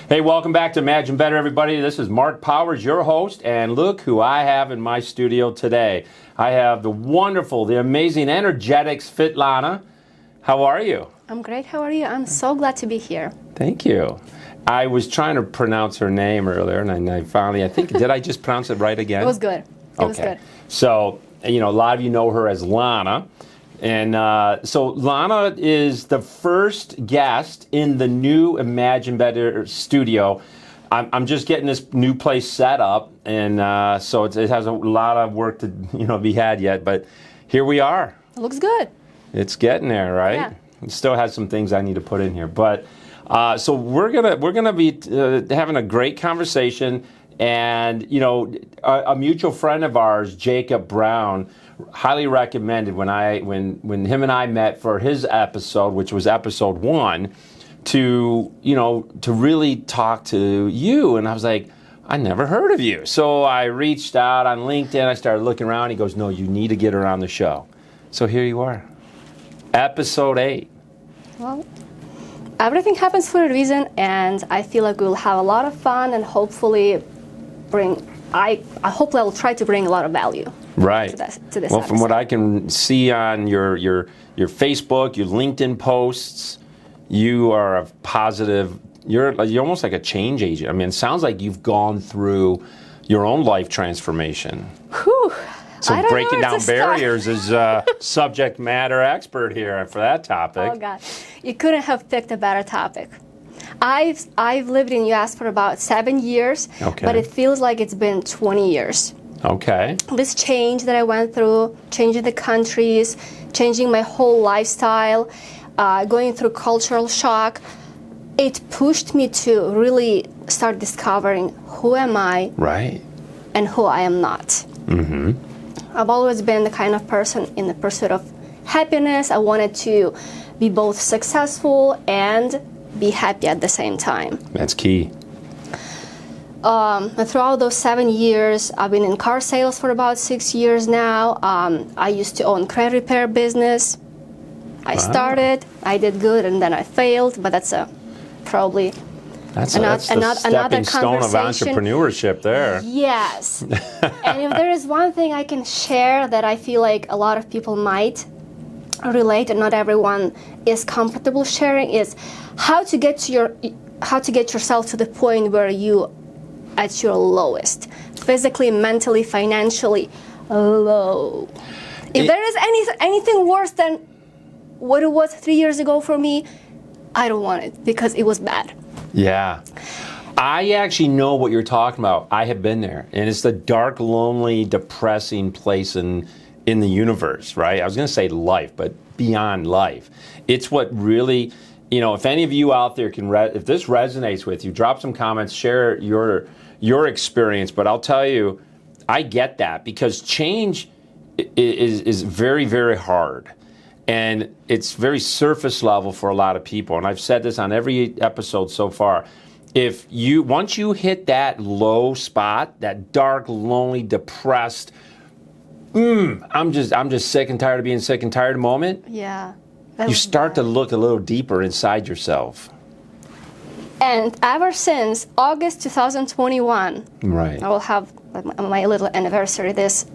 Hey, welcome back to Imagine Better, everybody. This is Mark Powers, your host, and look who I have in my studio today. I have the wonderful, the amazing, energetic Svitlana. How are you? I'm great. How are you? I'm so glad to be here. Thank you. I was trying to pronounce her name earlier, and I finally, did I just pronounce it right again? It was good. It was good. So, a lot of you know her as Lana. And so Lana is the first guest in the new Imagine Better studio. I'm just getting this new place set up, and so it has a lot of work to be had yet. But here we are. It looks good. It's getting there, right? Yeah. It still has some things I need to put in here, but so we're gonna be having a great conversation. And a mutual friend of ours, Jacob Brown, highly recommended when him and I met for his episode, which was episode 1, to really talk to you. And I was like, I never heard of you. So I reached out on LinkedIn. I started looking around. He goes, no, you need to get her on the show. So here you are, episode 8. Well, everything happens for a reason, and I feel like we'll have a lot of fun and hopefully hopefully I'll try to bring a lot of value. Right. To this well, from episode. what I can see on your Facebook, your LinkedIn posts, you are a positive. You're almost like a change agent. I mean, it sounds like you've gone through your own life transformation. Whew. So breaking down barriers is subject matter expert here for that topic. Oh God, you couldn't have picked a better topic. I've lived in U.S. for about 7 years, okay. But it feels like it's been 20 years. Okay. This change that I went through, changing the countries, changing my whole lifestyle, going through cultural shock, it pushed me to really start discovering who am I, right, and who I am not. Mm-hmm. I've always been the kind of person in the pursuit of happiness. I wanted to be both successful and be happy at the same time. That's key. And throughout those 7 years, I've been in car sales for about 6 years now. I used to own credit repair business. I started, I did good, and then I failed, but that's probably that's another stepping stone of conversation. Entrepreneurship there. Yes. And if there is one thing I can share that I feel like a lot of people might relate and not everyone is comfortable sharing is how to get yourself to the point where you at your lowest, physically, mentally, financially low. If there is anything worse than what it was 3 years ago for me, I don't want it because it was bad. Yeah. I actually know what you're talking about. I have been there. And it's the dark, lonely, depressing place in the universe, right? I was going to say life, but beyond life. It's what really, if any of you out there if this resonates with you, drop some comments, share your experience. But I'll tell you, I get that because change is very, very hard. And it's very surface level for a lot of people. And I've said this on every episode so far. Once you hit that low spot, that dark, lonely, depressed, I'm just sick and tired of being sick and tired moment. Yeah. You start to look a little deeper inside yourself. And ever since August 2021, right. I will have my little anniversary this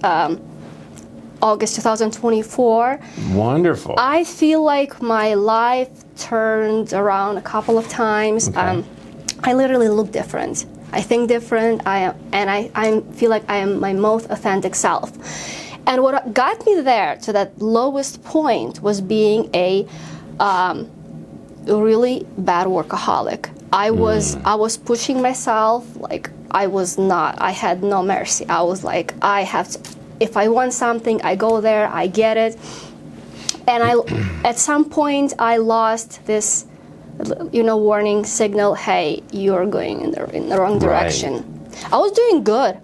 August 2024. Wonderful. I feel like my life turned around a couple of times. Okay. I literally look different. I think different. I feel like I am my most authentic self. And what got me there to that lowest point was being a really bad workaholic. I was pushing myself like I had no mercy. I was like, if I want something, I go there, I get it. And at some point, I lost this, warning signal. Hey, you're going in the wrong direction. Right. I was doing good.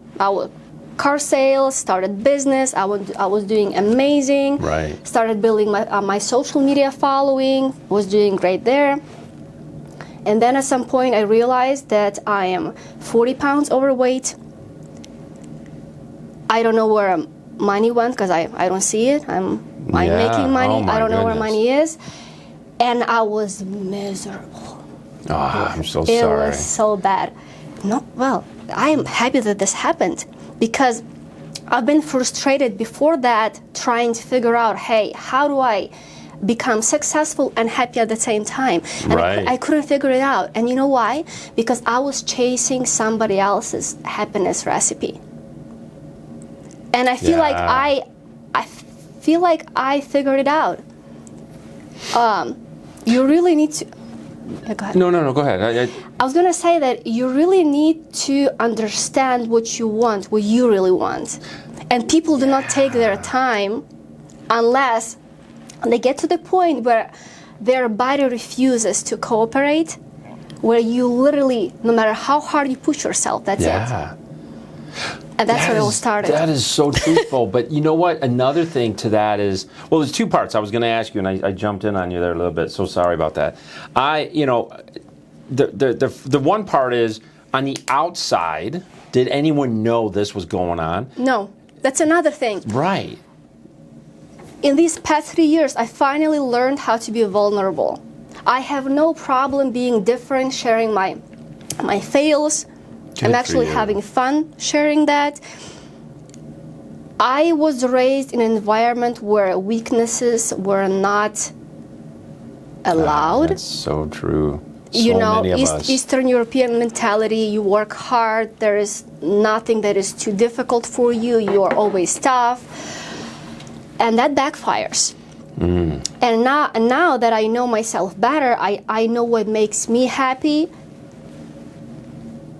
Car sales, started business. I was doing amazing. Right. Started building my social media following. Was doing great there. And then at some point, I realized that I am 40 pounds overweight. I don't know where money went because I don't see it. I'm making money. I don't know where money is. And I was miserable. Oh, I'm so It sorry. was so bad. No, well, I am happy that this happened because I've been frustrated before that trying to figure out, hey, how do I become successful and happy at the same time? And Right. I couldn't figure it out. And you know why? Because I was chasing somebody else's happiness recipe. And I feel like Yeah. I feel like I figured it out. You really need to. Yeah, go ahead. No, go ahead. I was gonna say that you really need to understand what you want, what you really want. And people do not take their time unless they get to the point where their body refuses to cooperate, where you literally, no matter how hard you push yourself, that's it. Yeah. And that's where it all started. That is so truthful. But you know what? Another thing to that is, well, there's two parts. I was going to ask you, and I jumped in on you there a little bit. So sorry about that. The one part is, on the outside, did anyone know this was going on? No, that's another thing. Right. In these past 3 years, I finally learned how to be vulnerable. I have no problem being different, sharing my fails. I'm actually having fun sharing that. I was raised in an environment where weaknesses were not allowed. That's so true. You So know, many of us. Eastern European mentality, you work hard, there is nothing that is too difficult for you, you are always tough. And that backfires. And now that I know myself better, I know what makes me happy.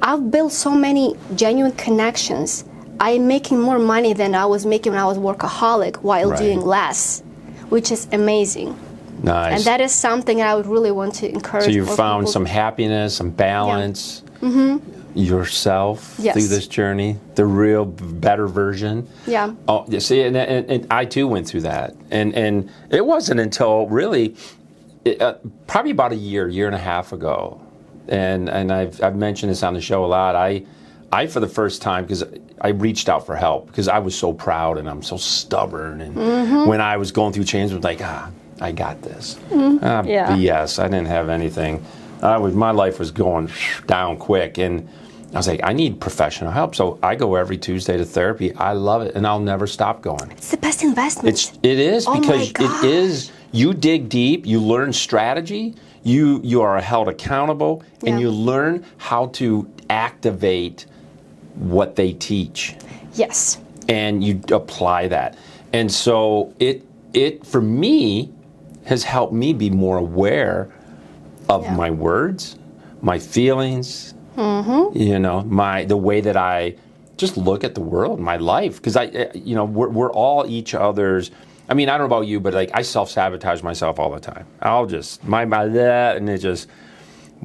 I've built so many genuine connections. I'm making more money than I was making when I was workaholic while Right. doing less, which is amazing. Nice. And that is something I would really want to encourage. So you more found people. some happiness, some balance, yourself Yes. through this journey, the real better version. Yeah. Oh, you see, and I too went through that, and it wasn't until really, probably about a year and a half ago, and I've mentioned this on the show a lot. I for the first time, because I reached out for help because I was so proud and I'm so stubborn, and when I was going through change, I was like, I got this. Yeah. BS. I didn't have anything. My life was going down quick, and I was like, I need professional help. So I go every Tuesday to therapy. I love it, and I'll never stop going. It's the best investment. It is Oh my because gosh. it is. You dig deep. You learn strategy. You are held accountable, and Yeah. you learn how to activate what they teach, Yes. and you apply that. And so it for me has helped me be more aware of Yeah. my words, my feelings, you know, the way that I just look at the world, my life, because we're all each other's. I mean, I don't know about you, but like I self-sabotage myself all the time. I'll just my that, and it just.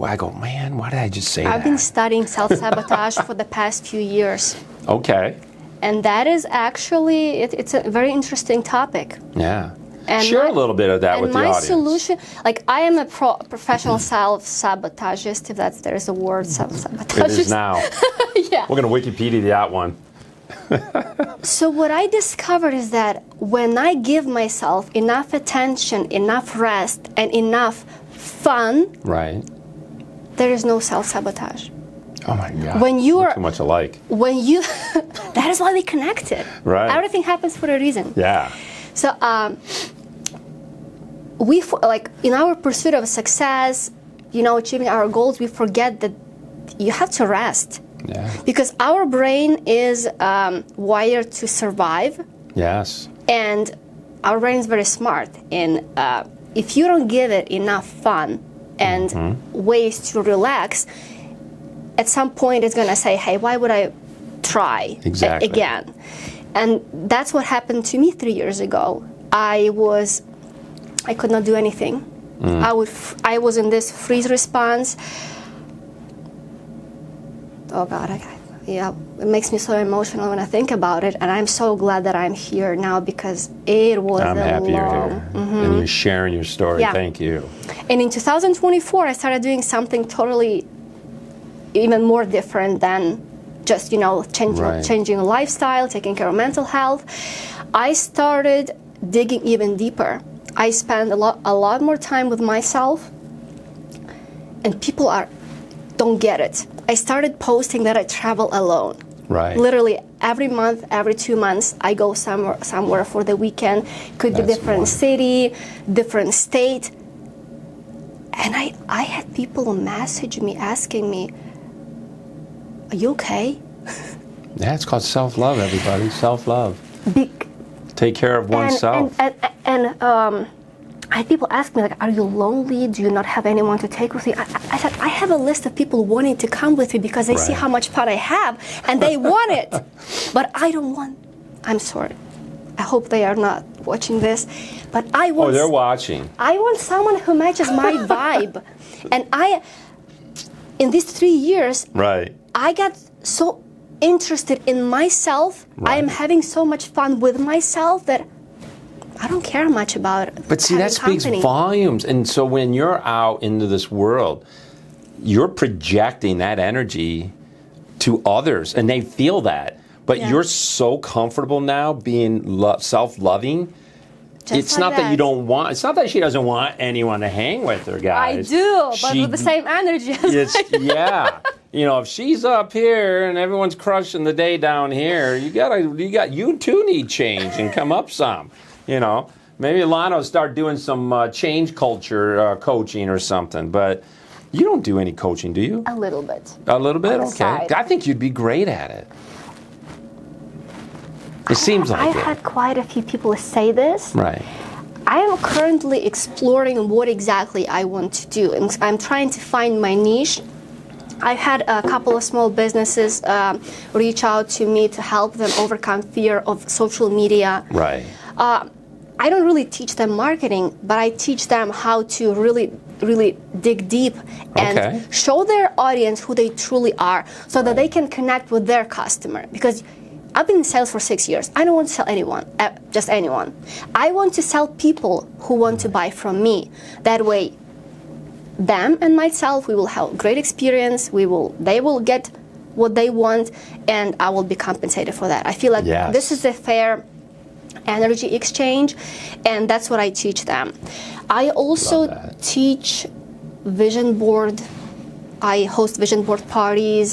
I go, man, why did I just say that? I've been studying self-sabotage for the past few years. Okay. And that is actually, it's a very interesting topic. Yeah. And Share a little bit of that with the my audience. solution, like I am a professional self-sabotagist, if there's a word, self-sabotagist. It is now. Yeah. We're going to Wikipedia that one. So what I discovered is that when I give myself enough attention, enough rest, and enough fun, Right. there is no self-sabotage. Oh my God. When you We're are- too much alike. When you, that is why we connected. Right. Everything happens for a reason. Yeah. So, like in our pursuit of success, achieving our goals, we forget that you have to rest. Yeah. Because our brain is wired to survive, Yes. and our brain is very smart. And if you don't give it enough fun and ways to relax, at some point it's going to say, hey, why would I try Exactly. again? And that's what happened to me 3 years ago. I could not do anything. I was in this freeze response. Oh God, it makes me so emotional when I think about it, and I'm so glad that I'm here now because it was I'm happy you're long. here. And you're sharing your story. Yeah. Thank you. And in 2024, I started doing something totally even more different than just, changing lifestyle, taking care of mental health. I started digging even deeper. I spent a lot more time with myself, and people don't get it. I started posting that I travel alone. Right. Literally every month, every 2 months, I go somewhere for the weekend. Could be That's different wonderful. city, different state. And I had people message me asking me, "Are you okay?" Yeah, it's called self-love, everybody. Self-love. Take care of oneself. And I had people ask me, like, "Are you lonely? Do you not have anyone to take with you?" I said, I have a list of people wanting to come with me because they see Right. how much fun I have and they want it. But I don't want. I'm sorry. I hope they are not watching this. But I want. Oh, they're watching. I want someone who matches my vibe. And in these 3 years, Right. I got so interested in myself. I am Right. having so much fun with myself that I don't care much about it. But see, that speaks volumes. And so when you're out into this world, you're projecting that energy to others, and they feel that. But Yeah. you're so comfortable now being self-loving. It's not that you don't want. It's not that she doesn't want anyone to hang with her, I guys. do, but with the same energy. Yeah. You know, if she's up here and everyone's crushing the day down here, you too need change and come up some. You know, maybe Lana will start doing some change culture coaching or something. But you don't do any coaching, do you? A little bit. A little bit, On the okay. side. I think you'd be great at it. It seems like I've it. had quite a few people say this. Right. I am currently exploring what exactly I want to do. I'm trying to find my niche. I've had a couple of small businesses reach out to me to help them overcome fear of social media. Right. I don't really teach them marketing, but I teach them how to really dig deep and Okay. show their audience who they truly are so that they can connect with their customer. Because I've been in sales for 6 years. I don't want to sell anyone, just anyone. I want to sell people who want to buy from me. That way, them and myself, we will have great experience. They will get what they want, and I will be compensated for that. I feel like Yes. this is a fair energy exchange, and that's what I teach them. I also Love that. teach vision board. I host vision board parties.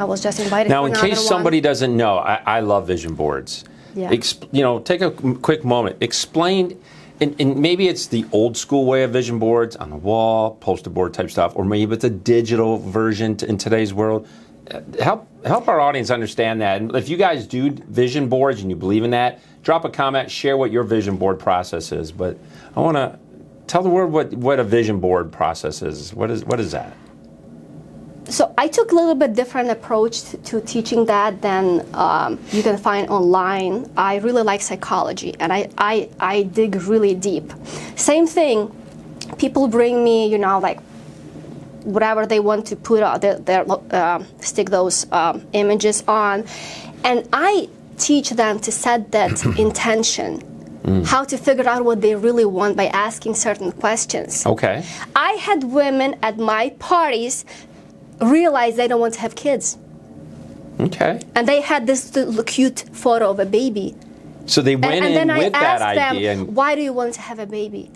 I was just invited Now, for in another case one. somebody doesn't know, I love vision boards. Yeah. Take a quick moment. Explain, and maybe it's the old school way of vision boards on the wall, poster board type stuff, or maybe it's a digital version in today's world. Help our audience understand that. And if you guys do vision boards and you believe in that, drop a comment, share what your vision board process is. But I want to tell the world what a vision board process is. What is that? So I took a little bit different approach to teaching that than you can find online. I really like psychology, and I dig really deep. Same thing, people bring me, like whatever they want to put out, stick those images on, and I teach them to set that intention, how to figure out what they really want by asking certain questions. Okay. I had women at my parties realize they don't want to have kids. Okay. And they had this little cute photo of a baby. So they went And then I with that asked idea. them, why do you want to have a baby?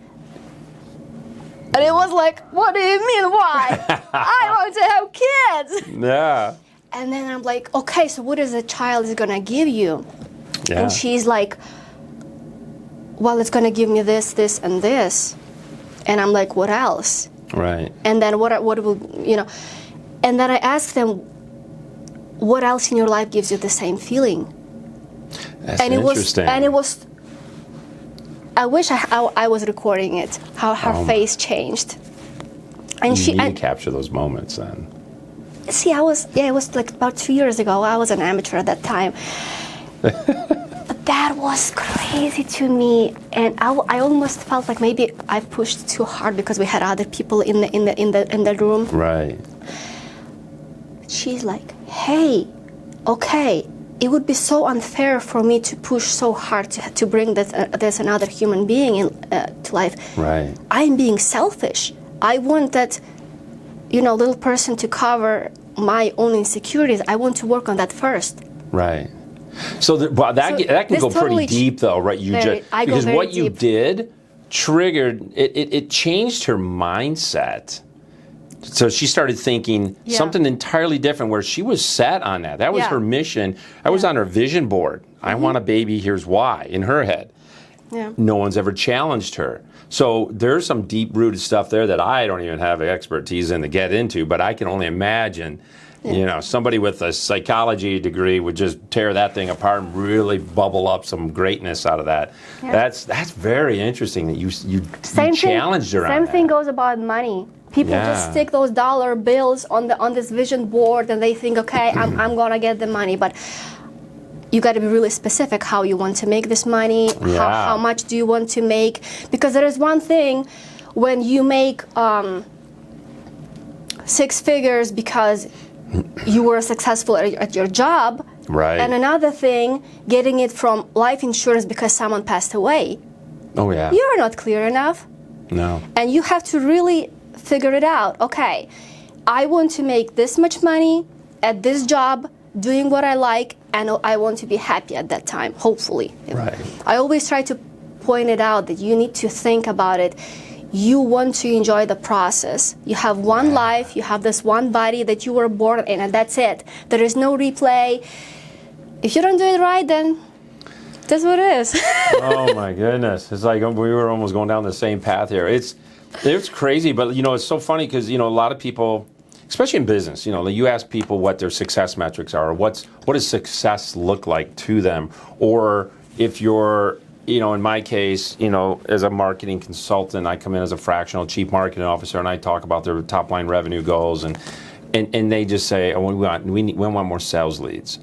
And it was like, what do you mean why? I want to have kids. Yeah. And then I'm like, okay, so what is the child is going to give you? Yeah. And she's like, well, it's going to give me this, this, and this. And I'm like, what else? Right. And then what will, and then I asked them, what else in your life gives you the same feeling? That's And interesting. it was, I wish I was recording it, how her face changed. And you she, need and, to capture those moments then. see, it was like about 2 years ago. I was an amateur at that time. But that was crazy to me, and I almost felt like maybe I pushed too hard because we had other people in the room. Right. She's like, hey, okay, it would be so unfair for me to push so hard to bring this another human being to life. Right. I'm being selfish. I want that, little person to cover my own insecurities. I want to work on that first. Right. So that can this go pretty totally deep though, right? I go because very what you deep. did triggered it changed her mindset. So she started thinking something entirely different where she was set on that. That was her mission. I was on her vision board. I want a baby, here's why, in her head. Yeah. No one's ever challenged her. So there's some deep-rooted stuff there that I don't even have expertise in to get into, but I can only imagine, you know, somebody with a psychology degree would just tear that thing apart and really bubble up some greatness out of that. Yeah. That's very interesting that you challenged her on that. Same thing goes about money. People just stick those dollar bills on this vision board and they think, okay, I'm gonna get the money, but you got to be really specific how you want to make this money, how much do you want to make, because there is one thing when you make 6 figures because you were successful at your job, right? And another thing, getting it from life insurance because someone passed away. Oh yeah. You're not clear enough. No. And you have to really figure it out. Okay, I want to make this much money at this job, doing what I like, and I want to be happy at that time, hopefully. Right. I always try to point it out that you need to think about it. You want to enjoy the process. You have one life, you have this one body that you were born in, and that's it. There is no replay. If you don't do it right, then that's what it is. Oh my goodness. It's like we were almost going down the same path here. It's crazy, but you know, it's so funny because, you know, a lot of people, especially in business, you know, you ask people what their success metrics are, or what does success look like to them, or if you're, you know, in my case, you know, as a marketing consultant, I come in as a fractional chief marketing officer, and I talk about their top line revenue goals, and they just say, oh, we want more sales leads.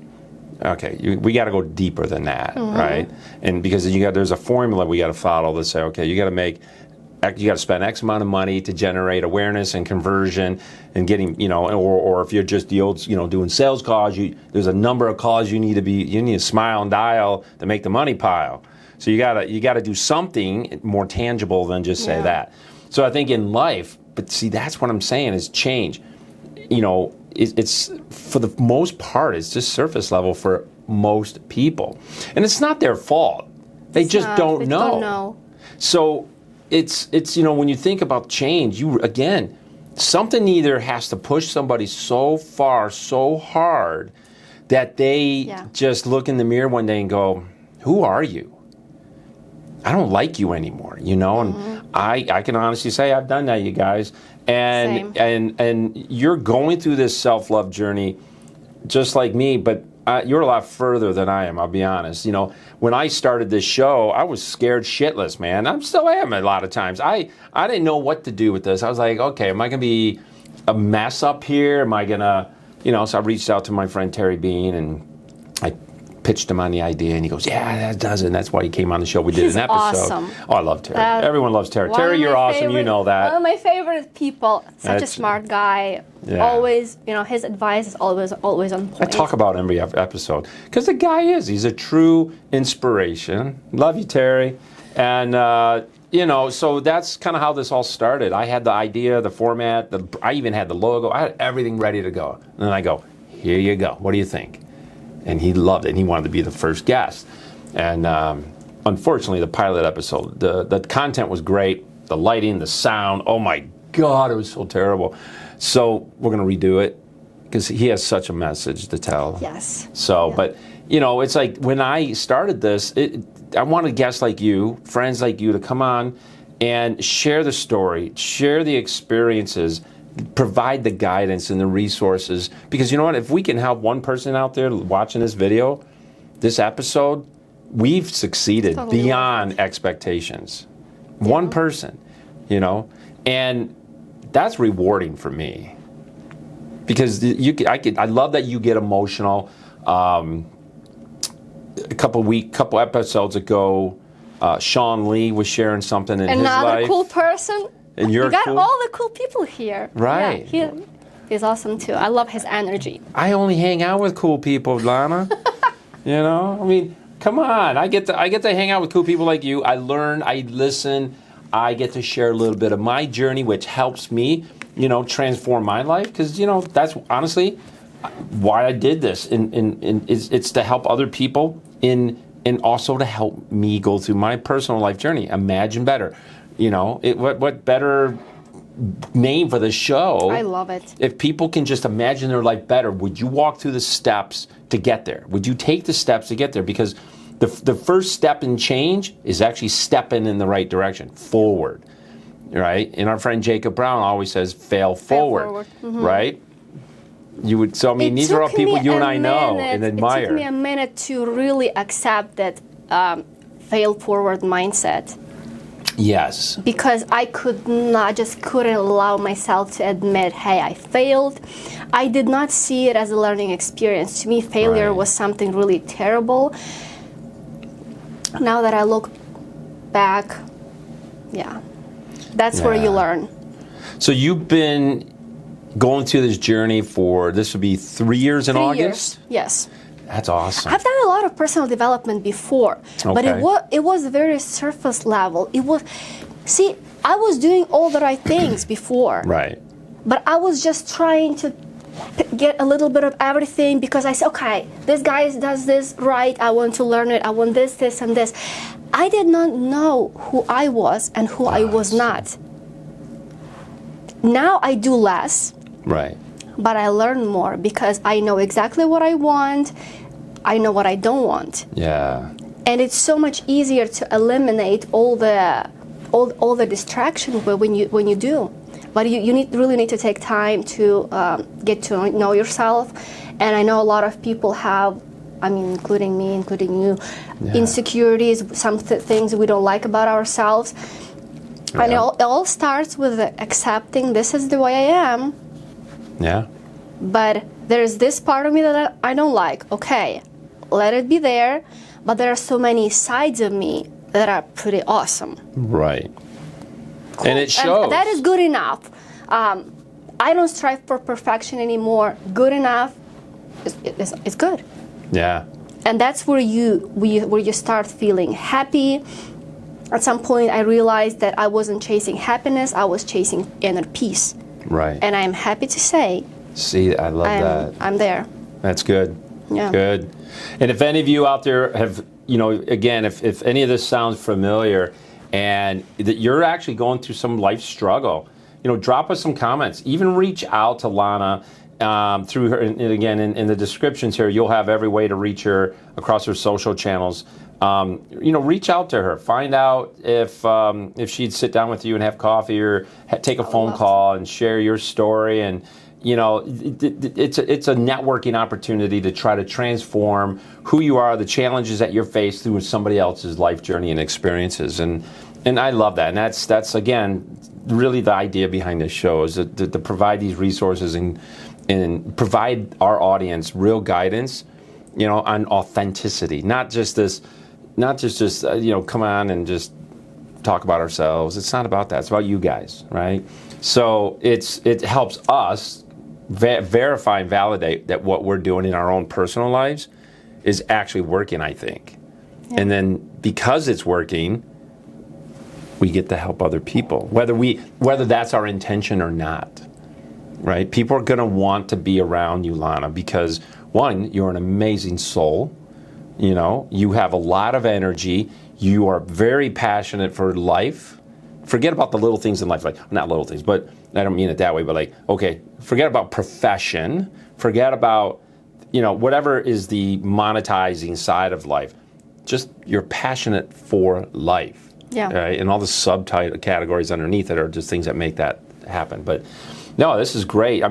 Okay, we got to go deeper than that, right? And because there's a formula we got to follow to say, okay, you got to spend X amount of money to generate awareness and conversion and getting, you know, or if you're just the old, you know, doing sales calls, there's a number of calls you need to smile and dial to make the money pile. So you gotta do something more tangible than just say that. So I think in life, but see, that's what I'm saying is change. You know, it's for the most part, it's just surface level for most people, and it's not their fault. They just don't know. So it's you know, when you think about change, something either has to push somebody so far, so hard that they just look in the mirror one day and go, "Who are you? I don't like you anymore," you know. And I can honestly say I've done that, you guys. And you're going through this self-love journey just like me, but you're a lot further than I am, I'll be honest. You know, when I started this show, I was scared shitless, man. I still am a lot of times. I didn't know what to do with this. I was like, okay, am I going to be a mess up here? Am I going to, you know, so I reached out to my friend Terry Bean, and I pitched him on the idea, and he goes, yeah, that does it. And that's why he came on the show. We did an episode. Awesome. Oh, I love Terry. Everyone loves Terry. Terry, you're awesome. You know that. One of my favorite people. Such a smart guy. Yeah. Always, you know, his advice is always on point. I talk about him every episode because the guy he's a true inspiration. Love you, Terry. And, you know, so that's kind of how this all started. I had the idea, the format, I even had the logo. I had everything ready to go. And then I go, here you go. What do you think? And he loved it, and he wanted to be the first guest. And unfortunately, the pilot episode, the content was great, the lighting, the sound, oh my God, it was so terrible. So we're going to redo it because he has such a message to tell. Yes. So, but, you know, it's like when I started this, I wanted guests like you, friends like you, to come on and share the story, share the experiences, provide the guidance and the resources. Because you know what? If we can help one person out there watching this video, this episode, we've succeeded beyond expectations. Yeah. One person, you know, and that's rewarding for me. Because I love that you get emotional. A couple episodes ago, Sean Lee was sharing something in his life. Another cool person. And you got all the cool people here. Right. Yeah, he's awesome too. I love his energy. I only hang out with cool people, Lana. You know, I mean, come on. I get to hang out with cool people like you. I learn, I listen, I get to share a little bit of my journey, which helps me, you know, transform my life. Because, you know, that's honestly why I did this. It's to help other people and also to help me go through my personal life journey. Imagine better. You know, what better name for the show. I love it. If people can just imagine their life better, would you walk through the steps to get there? Would you take the steps to get there? Because the first step in change is actually stepping in the right direction, forward, right? And our friend Jacob Brown always says, fail forward. Right? You would. So I mean, these are all people you and I know and admire. It took me a minute to really accept that fail forward mindset. Yes. Because I couldn't allow myself to admit, hey, I failed. I did not see it as a learning experience. To me, failure was something really terrible. Now that I look back, that's where you learn. So you've been going through this journey for, this would be 3 years in August? 3 years, yes. That's awesome. I've done a lot of personal development before, but it was very surface level. I was doing all the right things before. Right. But I was just trying to get a little bit of everything because I said, okay, this guy does this right, I want to learn it, I want this, and this. I did not know who I was and who I was not. Now I do less. Right. But I learn more because I know exactly what I want. I know what I don't want. Yeah. And it's so much easier to eliminate all the distraction when you do. But you really need to take time to get to know yourself. And I know a lot of people have, including me, including you, insecurities, some things we don't like about ourselves. Yeah. And it all starts with accepting this is the way I am. Yeah. But there's this part of me that I don't like. Okay, let it be there. But there are so many sides of me that are pretty awesome. Right. Cool. And it shows. And that is good enough. I don't strive for perfection anymore. Good enough is good. Yeah. And that's where you start feeling happy. At some point, I realized that I wasn't chasing happiness. I was chasing inner peace. Right. And I'm happy to say. See, I love that. I'm there. That's good. Yeah. Good. And if any of you out there have, again, if any of this sounds familiar and that you're actually going through some life struggle, drop us some comments. Even reach out to Lana through her. And again, in the descriptions here, you'll have every way to reach her across her social channels. Reach out to her. Find out if she'd sit down with you and have coffee or take a phone call and share your story. And it's a networking opportunity to try to transform who you are, the challenges that you're faced through somebody else's life journey and experiences. And I love that. And that's again really the idea behind this show is to provide these resources and provide our audience real guidance, on authenticity, not just come on and just talk about ourselves. It's not about that. It's about you guys, right? So it helps us verify and validate that what we're doing in our own personal lives is actually working, I think. Yeah. And then because it's working, we get to help other people, whether that's our intention or not, right? People are going to want to be around you, Lana, because one, you're an amazing soul. You have a lot of energy. You are very passionate for life. Forget about the little things in life, like not little things, but I don't mean it that way, but forget about profession. Forget about, whatever is the monetizing side of life. Just you're passionate for life. Yeah. Right? And all the subtitle categories underneath it are just things that make that happen. But no, this is great.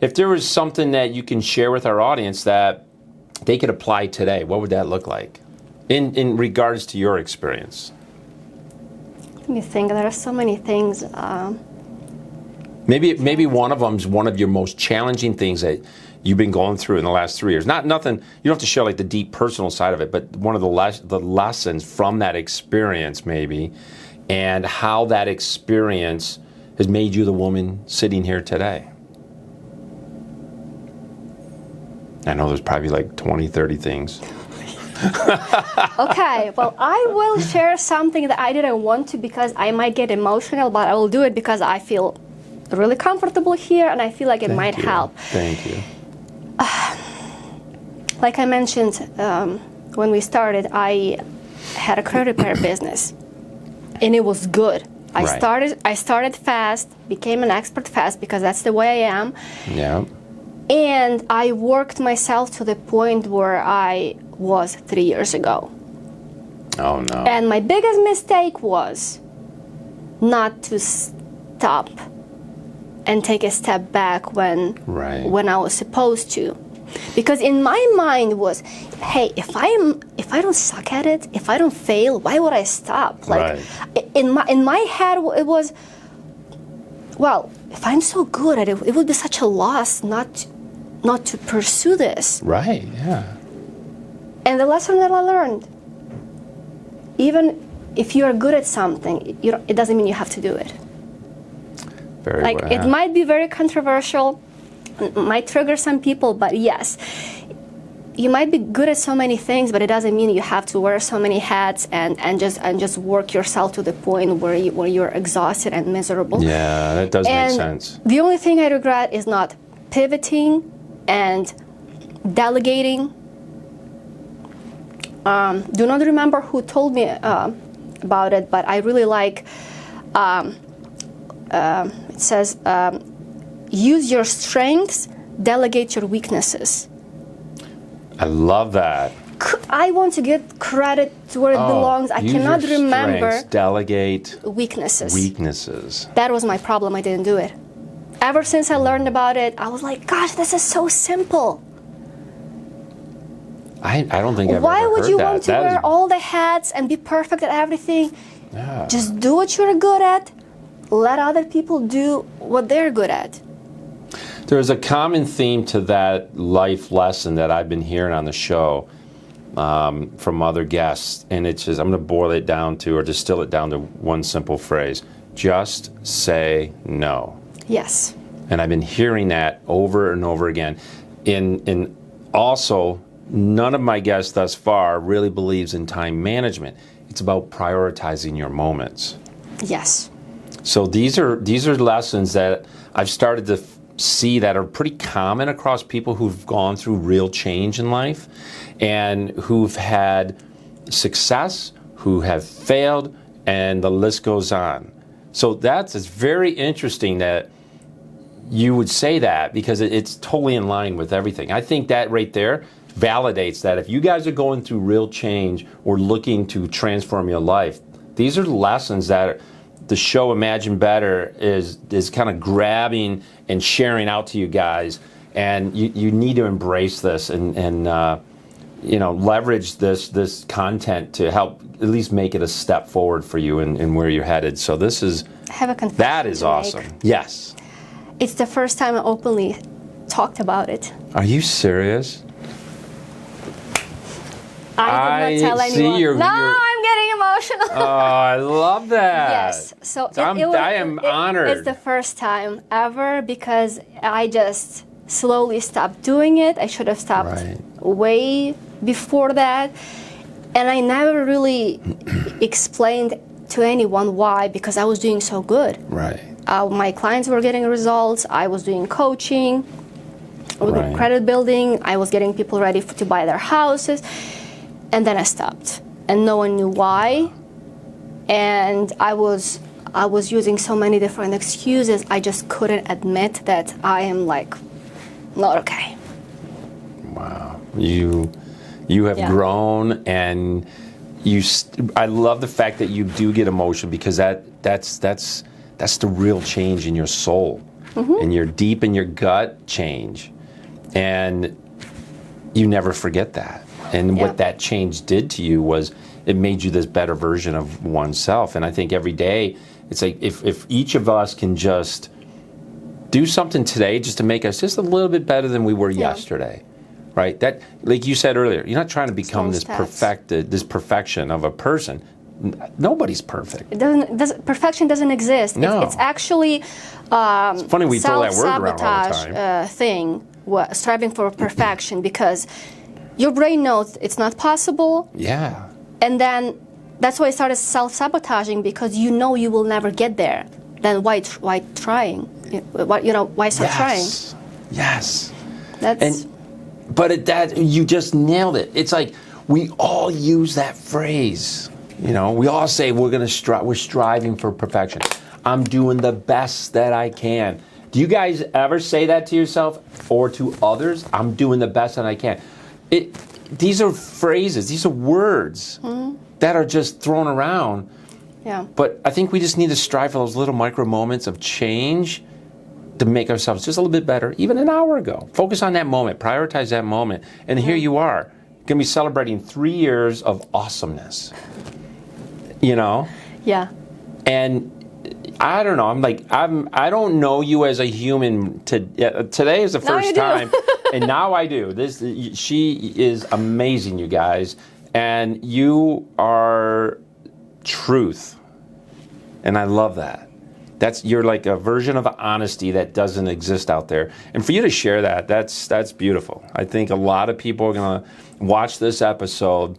If there was something that you can share with our audience that they could apply today, what would that look like in regards to your experience? Let me think. There are so many things. Maybe one of them is one of your most challenging things that you've been going through in the last 3 years. Nothing. You don't have to share the deep personal side of it, but one of the lessons from that experience, maybe, and how that experience has made you the woman sitting here today. I know there's probably 20, 30 things. Okay, well, I will share something that I didn't want to because I might get emotional, but I will do it because I feel really comfortable here and I feel like it might help. Thank you. Like I mentioned when we started, I had a credit repair business and it was good. Right. I started fast, became an expert fast because that's the way I am. Yeah. And I worked myself to the point where I was 3 years ago. Oh no. And my biggest mistake was not to stop and take a step back when I was supposed to. Because in my mind was, hey, if I don't suck at it, if I don't fail, why would I stop? Like in my head it was, well, if I'm so good at it, it would be such a loss not to pursue this. Right, yeah. And the lesson that I learned, even if you are good at something, it doesn't mean you have to do it. Very like well. It might be very controversial, might trigger some people, but yes, you might be good at so many things, but it doesn't mean you have to wear so many hats and just work yourself to the point where you're exhausted and miserable. Yeah, that does make sense. The only thing I regret is not pivoting and delegating. Do not remember who told me about it, but I really like. It says, use your strengths, delegate your weaknesses. I love that. I want to get credit to where it belongs. I cannot remember. Strengths, delegate weaknesses. That was my problem. I didn't do it. Ever since I learned about it, I was like, gosh, this is so simple. I don't think I've Why ever would heard you that. want to wear all the hats and be perfect at everything? Yeah. Just do what you're good at. Let other people do what they're good at. There's a common theme to that life lesson that I've been hearing on the show from other guests, and it's just, I'm going to boil it down to, or distill it down to one simple phrase: just say no. Yes. And I've been hearing that over and over again. And also, none of my guests thus far really believes in time management. It's about prioritizing your moments. Yes. So these are lessons that I've started to see that are pretty common across people who've gone through real change in life and who've had success, who have failed, and the list goes on. So it's very interesting that you would say that, because it's totally in line with everything. I think that right there validates that if you guys are going through real change or looking to transform your life, these are lessons that the show Imagine Better is kind of grabbing and sharing out to you guys, and you need to embrace this and leverage this content to help at least make it a step forward for you in where you're headed. So I have a confession that is to awesome. Make. Yes. It's the first time I openly talked about it. Are you serious? I did not tell anyone. I'm getting emotional. Oh, I love that. Yes. So I am honored. It's the first time ever, because I just slowly stopped doing it. I should have stopped way before that. And I never really explained to anyone why, because I was doing so good. Right. My clients were getting results. I was doing coaching, credit building. I was getting people ready to buy their houses. And then I stopped, and no one knew why. And I was using so many different excuses. I just couldn't admit that I am not okay. Wow, you have grown, and I love the fact that you do get emotional, because that's the real change in your soul, and your deep in your gut change, and you never forget that. And what that change did to you was it made you this better version of oneself. And I think every day, it's like if each of us can just do something today just to make us just a little bit better than we were yesterday, right? That, like you said earlier, you're not trying to become this perfection of a person. Nobody's perfect. Perfection doesn't exist. No. It's actually it's funny we throw that word around all the time. Thing, striving for perfection, because your brain knows it's not possible. Yeah. And then that's why I started self-sabotaging, because you know you will never get there. Then why trying? Why start trying? Yes. But you just nailed it. It's like we all use that phrase. We all say we're striving for perfection. I'm doing the best that I can. Do you guys ever say that to yourself or to others? I'm doing the best that I can. These are phrases, these are words that are just thrown around. Yeah. But I think we just need to strive for those little micro moments of change to make ourselves just a little bit better, even an hour ago. Focus on that moment, prioritize that moment. And here you are, going to be celebrating 3 years of awesomeness. Yeah. And I don't know, I don't know you as a human. Today is the first time, and now I do. She is amazing, you guys. And you are truth. And I love that. You're like a version of honesty that doesn't exist out there. And for you to share that's beautiful. I think a lot of people are going to watch this episode.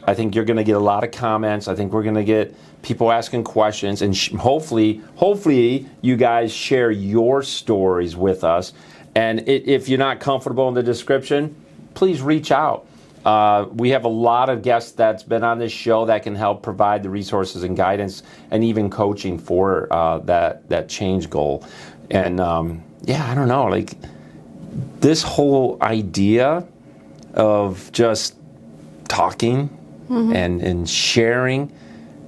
I think you're going to get a lot of comments. I think we're going to get people asking questions. And hopefully you guys share your stories with us. And if you're not comfortable in the description, please reach out. We have a lot of guests that's been on this show that can help provide the resources and guidance and even coaching for that change goal. And I don't know, like this whole idea of just talking and sharing,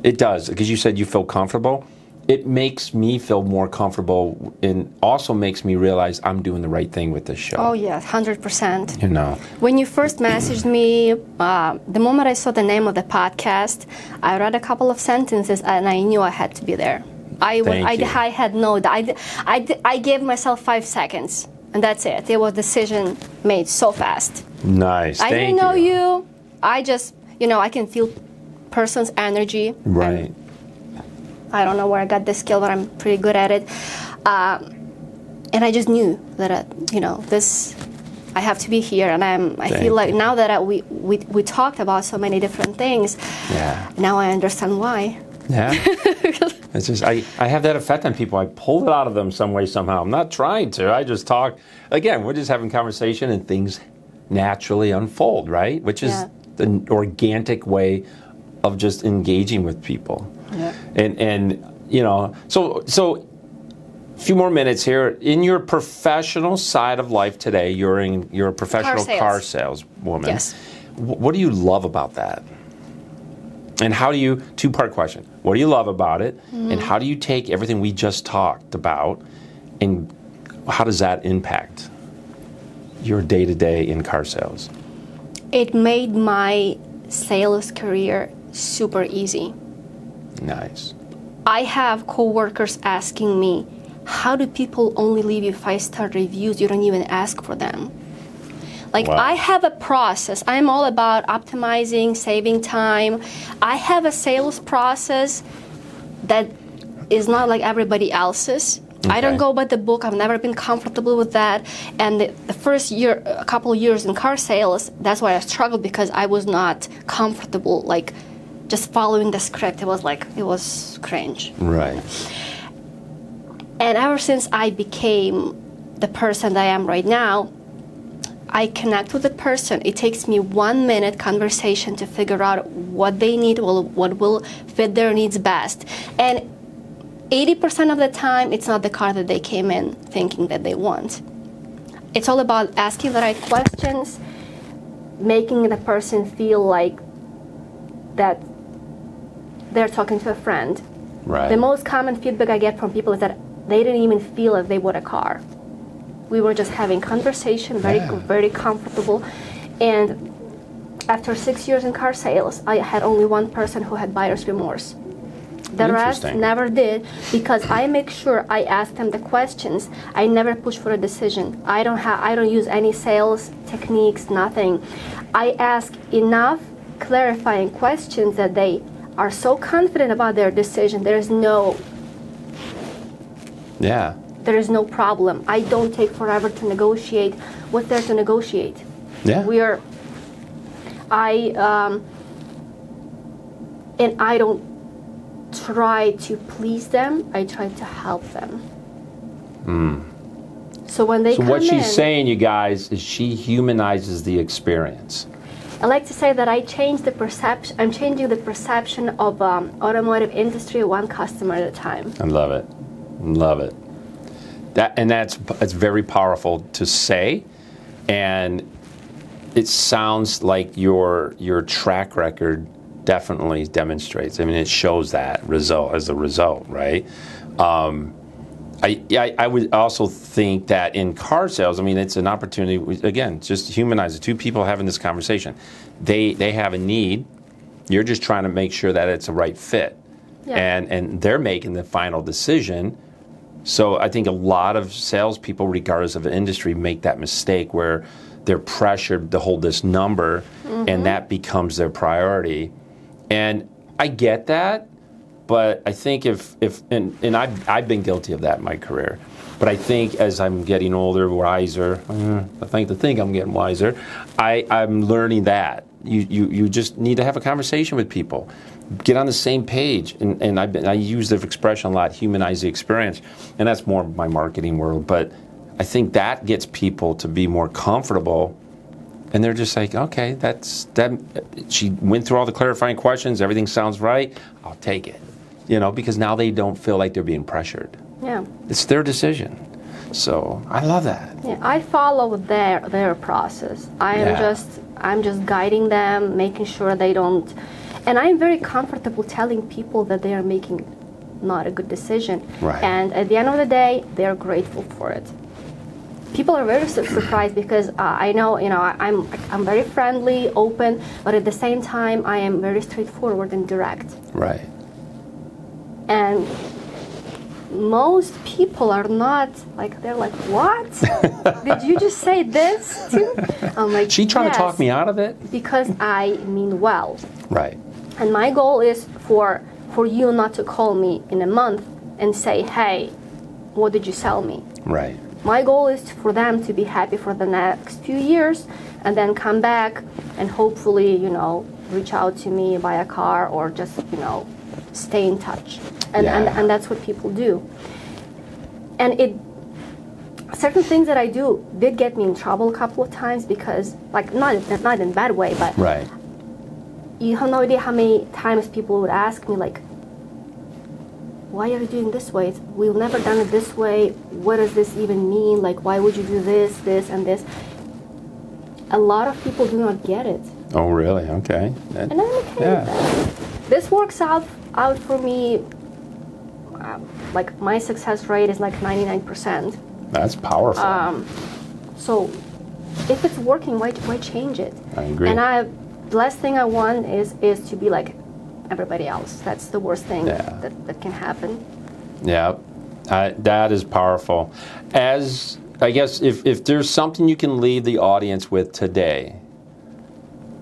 it does, because you said you feel comfortable. It makes me feel more comfortable and also makes me realize I'm doing the right thing with this show. Oh, yeah, 100%. When you first messaged me, the moment I saw the name of the podcast, I read a couple of sentences and I knew I had to be there. I gave myself 5 seconds and that's it. It was a decision made so fast. Nice. I didn't know you. I just, I can feel person's energy. Right. I don't know where I got this skill, but I'm pretty good at it. And I just knew that, I have to be here. And I feel like now that we talked about so many different things, now I understand why. Yeah. It's just, I have that effect on people. I pull it out of them some way, somehow. I'm not trying to. I just talk. Again, we're just having conversation and things naturally unfold, right? Which is the organic way of just engaging with people. Yeah. And so a few more minutes here. In your professional side of life today, you're a professional car saleswoman. Yes. What do you love about that? And how do you, two-part question, what do you love about it? And how do you take everything we just talked about and how does that impact your day-to-day in car sales? It made my sales career super easy. Nice. I have coworkers asking me, how do people only leave you 5-star reviews? You don't even ask for them. Wow. I have a process. I'm all about optimizing, saving time. I have a sales process that is not like everybody else's. Okay. I don't go by the book. I've never been comfortable with that. And the first year, a couple of years in car sales, that's why I struggled because I was not comfortable, just following the script. It was cringe. Right. And ever since I became the person that I am right now, I connect with the person. It takes me 1 minute conversation to figure out what they need, what will fit their needs best. And 80% of the time, it's not the car that they came in thinking that they want. It's all about asking the right questions, making the person feel like that they're talking to a friend. Right. The most common feedback I get from people is that they didn't even feel like they bought a car. We were just having conversation, very comfortable. And after 6 years in car sales, I had only one person who had buyer's remorse. The rest never did, because I make sure I ask them the questions. I never push for a decision. I don't use any sales techniques, nothing. I ask enough clarifying questions that they are so confident about their decision. There is no problem. I don't take forever to negotiate. What's there to negotiate? Yeah. And I don't try to please them. I try to help them. So when they come in... So what she's saying, you guys, is she humanizes the experience. I like to say that I'm changing the perception of automotive industry one customer at a time. I love it. Love it. That's very powerful to say, and it sounds like your track record definitely demonstrates. I mean, it shows that result as a result, right? I would also think that in car sales, I mean, it's an opportunity, again, just to humanize it. Two people having this conversation. They have a need. You're just trying to make sure that it's a right fit. Yeah. And they're making the final decision. So I think a lot of salespeople, regardless of the industry, make that mistake where they're pressured to hold this number, and that becomes their priority. And I get that. But I think and I've been guilty of that in my career. But I think as I'm getting older, wiser, I think I'm getting wiser, I'm learning that. You just need to have a conversation with people. Get on the same page. And I use the expression a lot, humanize the experience. And that's more my marketing world. But I think that gets people to be more comfortable. And they're just like, okay, that. She went through all the clarifying questions. Everything sounds right. I'll take it. Because now they don't feel like they're being pressured. Yeah. It's their decision. So I love that. Yeah, I follow their process. I'm just guiding them, making sure they don't, and I'm very comfortable telling people that they are making not a good decision. Right. And at the end of the day, they're grateful for it. People are very surprised because I know, I'm very friendly, open, but at the same time, I am very straightforward and direct. Right. And most people are not they're like, what? Did you just say this too? I'm like, She trying yes, to talk me out of it? because I mean well. Right. And my goal is for you not to call me in a month and say, hey, what did you sell me? Right. My goal is for them to be happy for the next few years and then come back and hopefully, reach out to me, buy a car, or just, stay in touch. And that's what people do. And certain things that I do did get me in trouble a couple of times because, not in a bad way, but Right. you have no idea how many times people would ask me, why are you doing this way? We've never done it this way. What does this even mean? Why would you do this, and this? A lot of people do not get it. Oh, really? Okay. And I'm okay with that. This works out for me. My success rate is 99%. That's powerful. So if it's working, why change it? I agree. And the last thing I want is to be like everybody else. That's the worst thing that can happen. Yeah, that is powerful. As I guess if there's something you can leave the audience with today,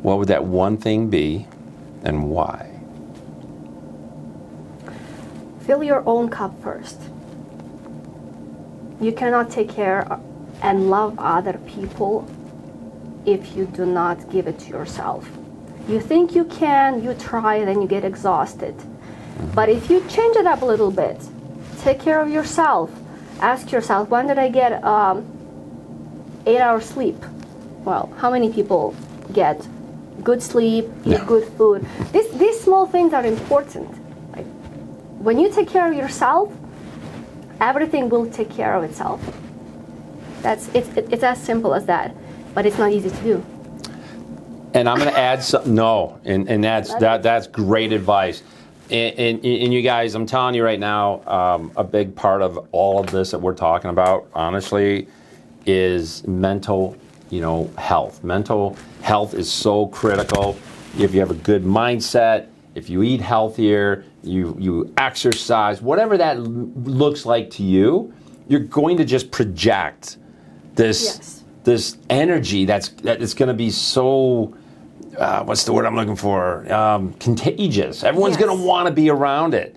what would that one thing be and why? Fill your own cup first. You cannot take care and love other people if you do not give it to yourself. You think you can, you try, then you get exhausted. But if you change it up a little bit, take care of yourself. Ask yourself, when did I get 8 hours sleep? Well, how many people get good sleep, eat good food? These small things are important. When you take care of yourself, everything will take care of itself. It's as simple as that, but it's not easy to do. And I'm going to add something. No, and that's great advice. And you guys, I'm telling you right now, a big part of all of this that we're talking about, honestly, is mental, health. Mental health is so critical. If you have a good mindset, if you eat healthier, you exercise, whatever that looks like to you, you're going to just project this energy that's going to be so. What's the word I'm looking for? Contagious. Everyone's going to want to be around it,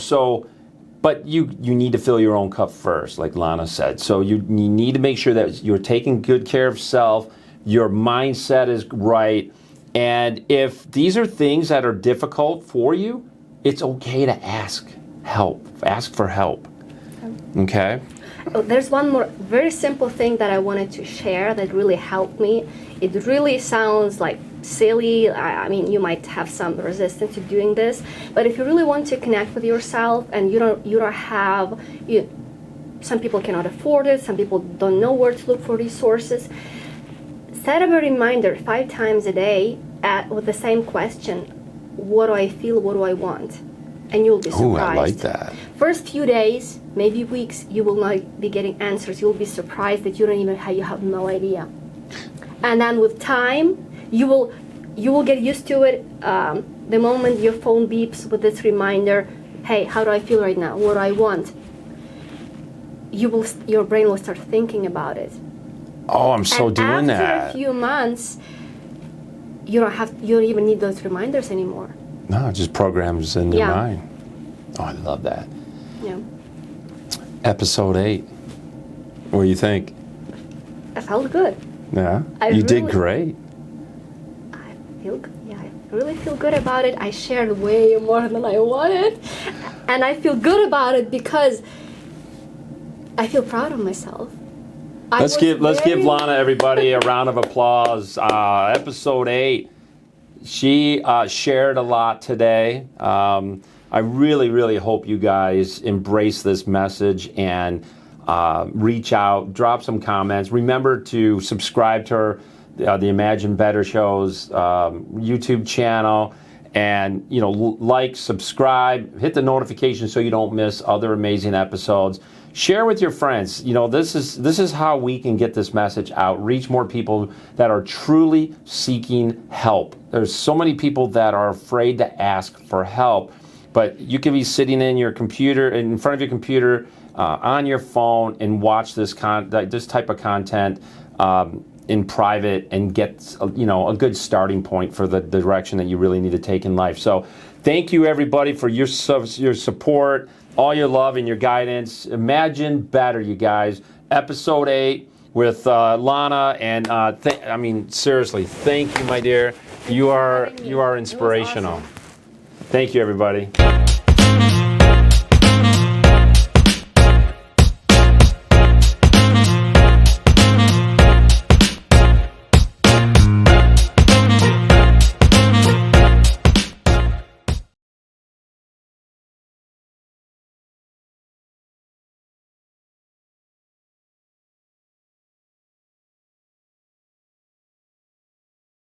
So, but you need to fill your own cup first, like Lana said. So you need to make sure that you're taking good care of self. Your mindset is right. And if these are things that are difficult for you, it's okay to ask help. Ask for help. Okay? Oh, there's one more very simple thing that I wanted to share that really helped me. It really sounds silly. I mean, you might have some resistance to doing this, but if you really want to connect with yourself and you don't have, some people cannot afford it, some people don't know where to look for resources, set up a reminder 5 times a day with the same question: what do I feel, what do I want? And you'll be surprised. Oh, I like that. First few days, maybe weeks, you will not be getting answers. You'll be surprised that you don't even have, you have no idea. And then with time, you will get used to it. The moment your phone beeps with this reminder, hey, how do I feel right now? What do I want? Your brain will start thinking about it. Oh, I'm so doing that. After a few months, you don't even need those reminders anymore. No, it just programs in your mind. Oh, I love that. Yeah. Episode 8. What do you think? I felt good. Yeah, You did great. I feel good. Yeah, I really feel good about it. I shared way more than I wanted, and I feel good about it because I feel proud of myself. Let's give Lana, everybody, a round of applause. Episode 8. She shared a lot today. I really, really hope you guys embrace this message and reach out, drop some comments. Remember to subscribe to her, the Imagine Better Show's YouTube channel, and like, subscribe, hit the notification so you don't miss other amazing episodes. Share with your friends. This is how we can get this message out, reach more people that are truly seeking help. There's so many people that are afraid to ask for help, but you can be sitting in front of your computer, on your phone, and watch this type of content in private and get a good starting point for the direction that you really need to take in life. So thank you, everybody, for your support, all your love and your guidance. Imagine better, you guys. Episode 8 with Lana, and seriously, thank you, my dear. You are inspirational. Awesome. Thank you, everybody.